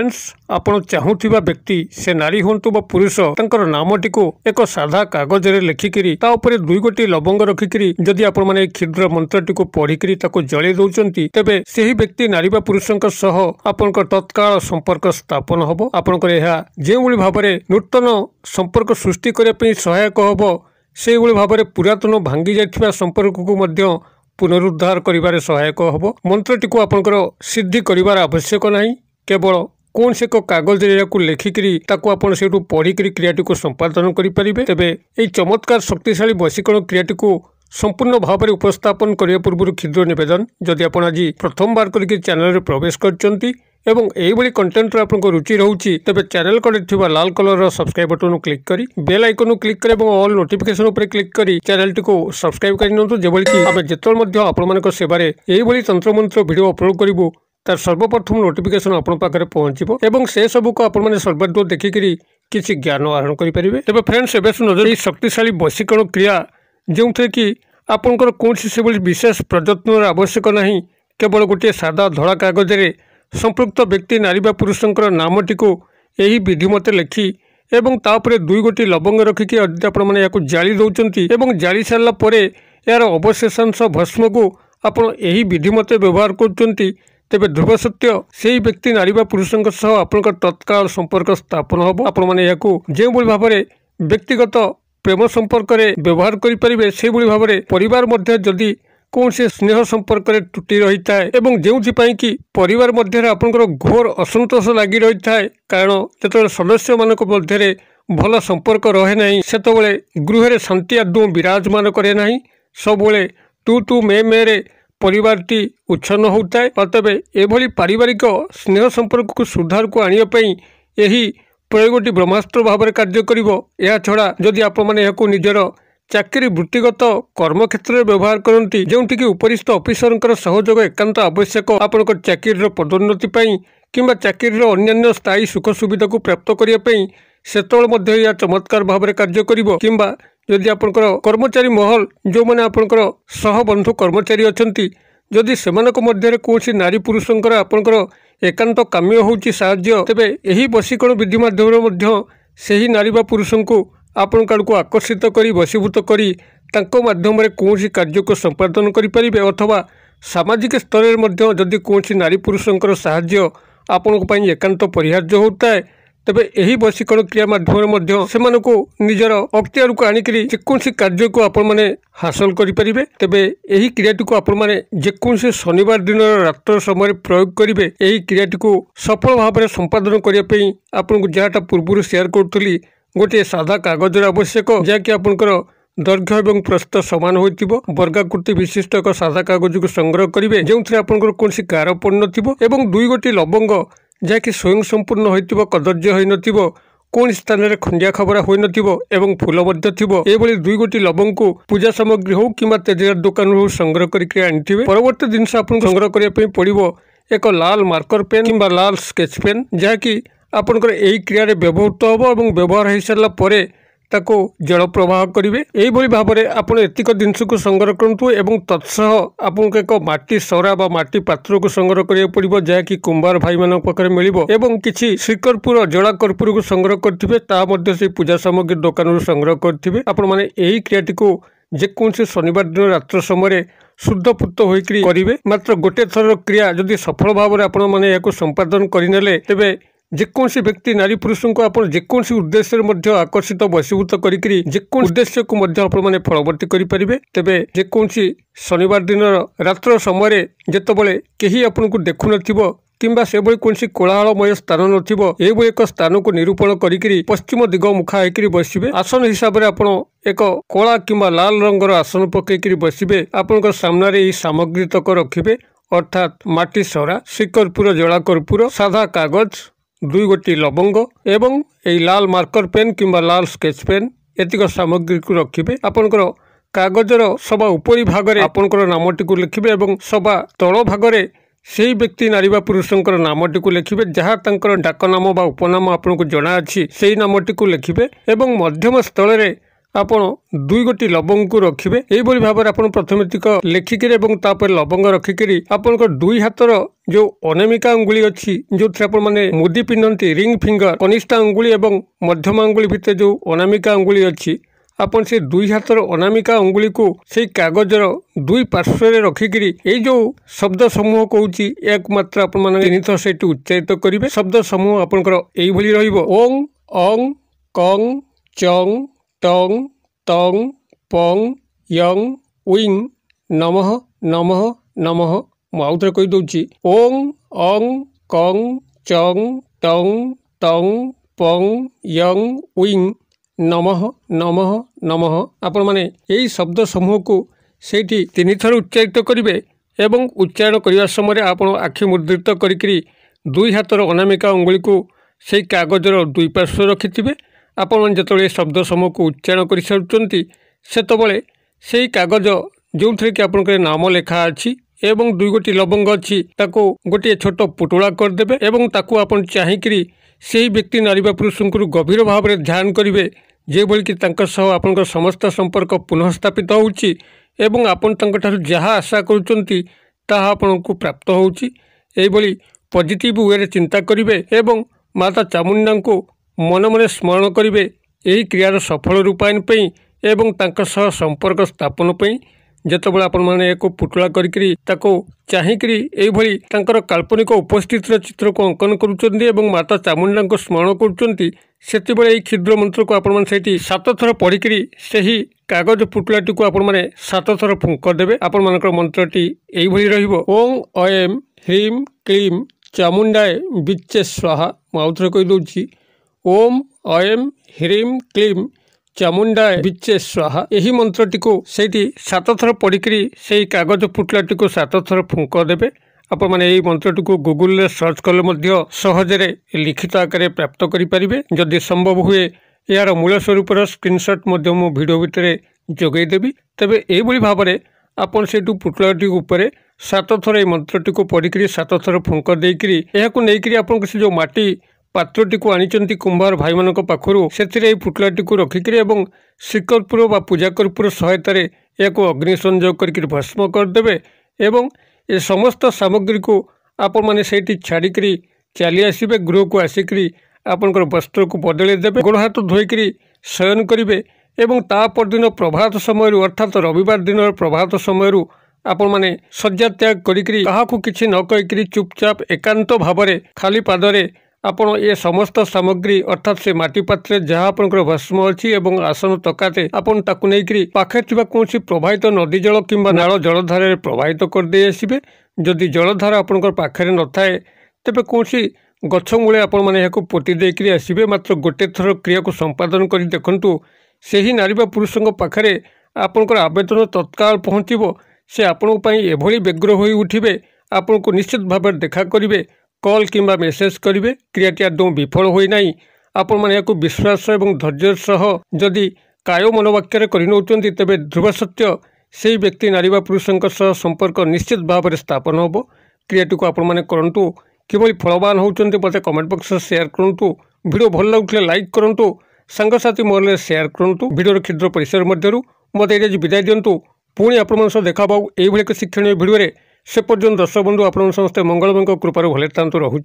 Friends आपण चाहूथिबा व्यक्ति से नारी हुंतु बा पुरुष तांकर नामटिको एक साधा कागज रे लिखिकिरी ता ऊपर दुई गोटी लवंग रखिकिरी जदि आपण माने क्षुद्र मंत्रटिको पढ़िकिरी ताको जळै दउचंती तेबे सेही व्यक्ति नारी बा पुरुषक सह आपनकर तत्काल संपर्क स्थापन हबो। आपनकर एहा जेउली भाबरे नूतन संपर्क सृष्टि करिया पई सहायक हबो सेही भाबरे पुरातन भांगी जायथिबा संपर्क को मध्य पुनरुद्धार करिबारे सहायक हबो। मंत्रटिको आपनकर सिद्धि करिवार आवश्यक नाही, केवल कौन से को कागज लिखिकी आपड़ से पढ़िकी क्रियाटी को संपादन करेंगे। तेबे यह चमत्कार शक्तिशाली वशीकरण क्रियाटी को संपूर्ण भाव में उपस्थापन करने पूर्व क्षुद्र निवेदन, जदि आप आज प्रथम बार करके चैनल में प्रवेश करछंती एवं एही कंटेंट आपको रुचि रोचे तेबे चैनल कड़े लाल कलर सब्सक्राइब बटन क्लिक करी बेल आइकन क्लिक कर ऑल नोटिफिकेशन पर क्लिक करी चैनल टी को सब्सक्राइब कर जेभली आम जिते आपण सेवारे यही तंत्र मंत्र वीडियो अपलोड करूँ तार सर्वप्रथम नोटिफिकेशन आपण पाखे पहुंचो एवं से सब को आपण सर्वाधिक देखिकी किसी ज्ञान आहरण करेंगे। तेज फ्रेंड्स एवं नजर शक्तिशाली वशीकरण क्रिया जो थे कि आपंकर कौन से विशेष प्रयत्न आवश्यक नहीं, केवल गोटे सादा धड़ा कागज रे संपृक्त व्यक्ति नारी बा पुरुषंकर नामटी को यही विधि मते लिखि एवं तापरे दुई गोटी लवंग रखिकी आपने या जाली दौरान एवं जाली सारा पर यार अवशेषांश भस्म को आपण यही विधि मते व्यवहार कर तेबे ध्रुव सत्य से व्यक्ति नारी बा पुरुषंक सह आपनकर तत्काल संपर्क स्थापन हम। आपण मैंने जो भाव में व्यक्तिगत प्रेम संपर्क रे व्यवहार करें से भाव में परिवार मध्य जदि कौन से स्नेह संपर्क रे त्रुटि रही थाए एवं जो कि परिवार मध्य आपनकर घोर असंतोष लगी रही थाए, कारण जो सदस्य मानक मध्य भल संपर्क रहे नहीं सेतबेले गृह रे शांति आदौ विराजमान करे नहीं, सबुले तू तू मे रे परिवारटी उच्छन्न होता है। अतएव एभली पारिवारिक स्नेह संपर्क को सुधार को आनिया यही प्रयोगटी ब्रह्मास्त्र भाव में कार्य करिवो। या छड़ा जदि आप माने निजर चाकरी वृत्तिगत कर्म क्षेत्र में व्यवहार करती जोटि कि उपरिस्थ ऑफिसर सहयोग एकांत आवश्यक आपंकर चाकरी पदोन्नति किंबा चाकरी अन्य स्थायी सुख सुविधा को प्राप्त करने से या चमत्कार भाव में कार्य करिवो। किंबा जदि आपंकर कर्मचारी महल जो मैंने आपंकर सहबंधु कर्मचारी अच्छी जदि सेमानक मध्य कौन नारी पुरुषंकर आपंकर एकांत काम्य होउची साहाय्य तेबे यही वशीकरण विधि माध्यम से ही नारी बा पुरुष को आपण को आकर्षित करी वशीभूत करी तांको माध्यम रे कौन कार्य को संपादन करें अथवा सामाजिक स्तर में जदि कौन नारी पुरुषंकर साहाय्य आपण एकांत परिहार्य होता है तेबे यही वशीकरण क्रिया माध्यम से निजर अख्तियार को आनिकी जेकोसी कार्य को आपण माने हासिल करेंगे। तेबे यही क्रियाटी को आपण माने जेकोसी शनिवार दिन रात्र समय प्रयोग करेंगे। यही क्रियाटी को सफल भाव में संपादन करने आपको जहाँटा पूर्व शेयर करी गोटे सादा कागज आवश्यक जहाँकि आपंकर दैर्घ्य एवं प्रस्थ सामान हो वर्गाकृति विशिष्ट एक सादा कागज को संग्रह करेंगे जो आपंकर कौन गार पड़ न दुई गोटी लवंग जहाँकि स्वयं संपूर्ण हो कदर्य हो कौन स्थान में खंडिया खबरा हो फूल ये दुई गोटी लवंग को पूजा सामग्री हो कि तेजरात दुकान हो संग्रह करके आनी परवर्ती जिन संग्रह करने पड़ो एक लाल मार्कर पेन कि लाल स्केच पेन जहाँकि आपंकर यही क्रिया व्यवहृत हम और व्यवहार हो सारापर ताको जल प्रवाह करेंगे। यही भाव में आपड़ एतिक जिनस को संग्रह करूँ एवं तत्सह आपको एक माटी सरा बा माटी पात्र को संग्रह करा पड़ो जहाँकि कुंभार भाई मान पाखे मिल एवं किसी श्रीकर्पूर जला कर्पूर को संग्रह करेंगे से पूजा सामग्री दुकान संग्रह करेंगे। आपण मैंने यही क्रियाटी को जेकोसी शनिवार दिन रात्र समय शुद्धपूत होकर मात्र गोटे थर क्रिया जदि सफल भाव में आपण मैंने संपादन करने तेबे जेकोसी व्यक्ति नारी पुरुष को आप जेकोसी उद्देश्य आकर्षित वशीभूत करी उद्देश्य को फलवर्ती करेंगे। तेबे जेकोसी शनिवार दिन रात्र समय जितेबाला कहीं आपको देखु नथिबो किंबा से कौन कोलाहलमय स्थान नथिबो एभली एक स्थान को निरूपण करी पश्चिम दिग मुखा होकर बसबे। आसन हिसाब से आपण एक कला किंबा लाल रंगर आसन पकईकरी बसबे। आपण सामने सामग्री तक रखिबे अर्थात माटी सरा श्रीकर्पूर जला कर्पूर सादा कागज दुई गोटी लवंग एवं यही लाल मार्कर पेन किंबा लाल स्केच पेन एतिक सामग्री को रखिबे। आपनकर कागजर सभा उपरी भागरे आपनकर नामटी को लिखिबे एवं सभा तल भागरे से व्यक्ति नारी बा पुरुषंकर नामटी को लिखिबे जहाँ तांकर डाक नाम बा उपनाम आपको जना अच्छी से नामटी को लिखिबे एवं मध्यम स्थल रे ଆପଣ 2 ଗୋଟି ଲବଙ୍ଗ को रखिबे एइबोली भाबरे आपण प्रथमे तिक लेखिकिरे एवं तापर लवंग रखिकिरी आपनकर 2 हातर जो अनामिका अंगुली अच्छी जो आपण माने मुदी पिन्नती रिंग फिंगर कनिष्ठा अंगुली एवं मध्यम अंगुली भितर जो अनामिका अंगुली अच्छी आपण से 2 हातर अनामिका अंगुली को से कागजर 2 पार्श्व रे रखिकिरी ए जो शब्द समूह कहूची एक मात्र आपण माने तिनिथ सेटु उच्चारित करिवे शब्द समूह आपनकर एइ भली रहिबो ओं अं कं चं टं तं पं यं उइं नमः नमः नमः आउथरे कहि दउची ओं अं कं चं टं तं पं यं उइं नमः नमः नमः आपण माने यही शब्द समूह को सेठी 3 थर उच्चारित करिवे एवं उच्चारण करने समय आपण आखि मुद्रित करिकरी 2 हातर अनामिका अंगुली को से कागजर 2 पार्श्व रखिथिबे आपण माने जतले शब्द समूह को उच्चारण करि सारुचंती सेतबळे सेही कागज जोथरे कि आपण के नाम लेखा अछि एवं 2 गोटी लवंग अछि ताको गोटे छोट पुटुळा कर देबे एवं ताको आपण चाहिकरी सेही व्यक्ति नारी बा पुरुषंकु गभीर भाव में ध्यान करिवे जे बोली कि तांका सह आपनकर समस्त संपर्क पुनः स्थापित होउची एवं आपण तांका ठारू जहा आशा करूचंती ताहा आपनकु प्राप्त होउची एई बोली पॉजिटिव वे रे चिंता करिवे एवं माता चामुंडा को मन मन स्मरण करिवे एही क्रियार सफल रूपायन पई एवं तांका सह संपर्क स्थापन पई जेतबेले आपण माने एको पुटुळा करिकरी ताको चाहिकरी एई भली तांकर काल्पनिक उपस्थित चित्र को अंकन करूचंती एवं माता चामुंडा को स्मरण करूचंती सेतिबेले एई क्षुद्र मंत्र को आपण माने सेठी 7 थर पढिकरी सेही कागज पुटुळाटी को आपण माने 7 थर फुंक देबे आपण मानकर मंत्रटी एई भली रहिबो ओं अयम ह्रीम क्लीम चामुंडाय बिच्चे स्वाहा माउथरे कहि दउची ओम अयम ह्रीम क्लीम चामुंडाय बिच्चे स्वाहा यही मंत्रटी को सेठी 7 थर पढ़िकी से कागज पुटलाटी को 7 थर फुंक देबे आपण माने यही मंत्रटी को गूगल रे सर्च कले मध्य सहजरे लिखित आकार प्राप्त करि परिबे जदि संभव हुए यार मूल स्वरूपर स्क्रीनशॉट मध्य मो वीडियो भितरे जोगै देबी तबे एई भली भाबरे आपण सेटु पुटलाटी ऊपर 7 थर ए मंत्रटी को पढ़िकी 7 थर फुंक देइकरी एहाकु नेइकरी आपण से जो माटी पात्रटी को आनिचंती कुंभार भाई मानक पाखरु सेथिरे पुटलाटी को रखिकरी एवं श्रीकर्पूर बा पूजा कर्पूर सहायतारे याको अग्नि संयोग करके भस्म करदेबे एवं ए समस्त सामग्री को आपण माने सेठी छाड़िकरी चली आसिबे गृह को आसिकरी आपनकर वस्त्र को बदले देबे गोड़ हाथ धोइकरी शयन करिवे एवं ता परदिन प्रभात समय अर्थात रविवार दिन प्रभात समय आपण माने शଯ୍ୟା त्याग करिकरी काहाकू किछि न कहिकरी चुपचाप एकांत भावरे खाली पादरे आपण ये समस्त सामग्री अर्थात से माटी पात्रे जहाँ आपनकर भस्म अच्छी एवं आसन तकाते आपण ताकू नेइकरी पाखे थिबा कोनसी प्रवाहित नदी जल किंबा नाଳ जलधारा प्रवाहित कर दे आसीबे जदि जलधारा आपनकर पाखरे न थाए तेबे कोनसी गछ मूले आपण माने याको पोती देइकरी आसीबे मात्र गोटे थर क्रिया को संपादन करि देखंतु सेही नारी बा पुरुषंग पाखरे आपनकर आवेदन तत्काल पहुँचीबो से आपण पई एभली व्यग्र होई उठिबे आपण को निश्चित भाव देखा करिवे कॉल किंबा मेसेज करिवे क्रियाटी आदौ विफल होई नाही आपण माने याको विश्वास एवं धैर्य सह जदि काय मनोवाक्य करि नउचंती तबे ध्रुव सत्य सेही व्यक्ति नारी बा पुरुषंक सह संपर्क निश्चित भाव में स्थापन होबो क्रियाटी को आपण माने करंतु किभली फलवान होउचंती मते कमेंट बॉक्स में शेयर करंतु वीडियो भल लागुले लाइक करंतु संगसाथी मोरले शेयर करंतु वीडियो क्षुद्र परिसर मध्यरु मते एजे विदाय दियंतु पुणी आपण सह देखा बाउ एई भली एक शिक्षणीय वीडियो रे से पर्यंत दर्शक बंधु आपण समस्त मंगलमय कृपार भले तांतु रहु।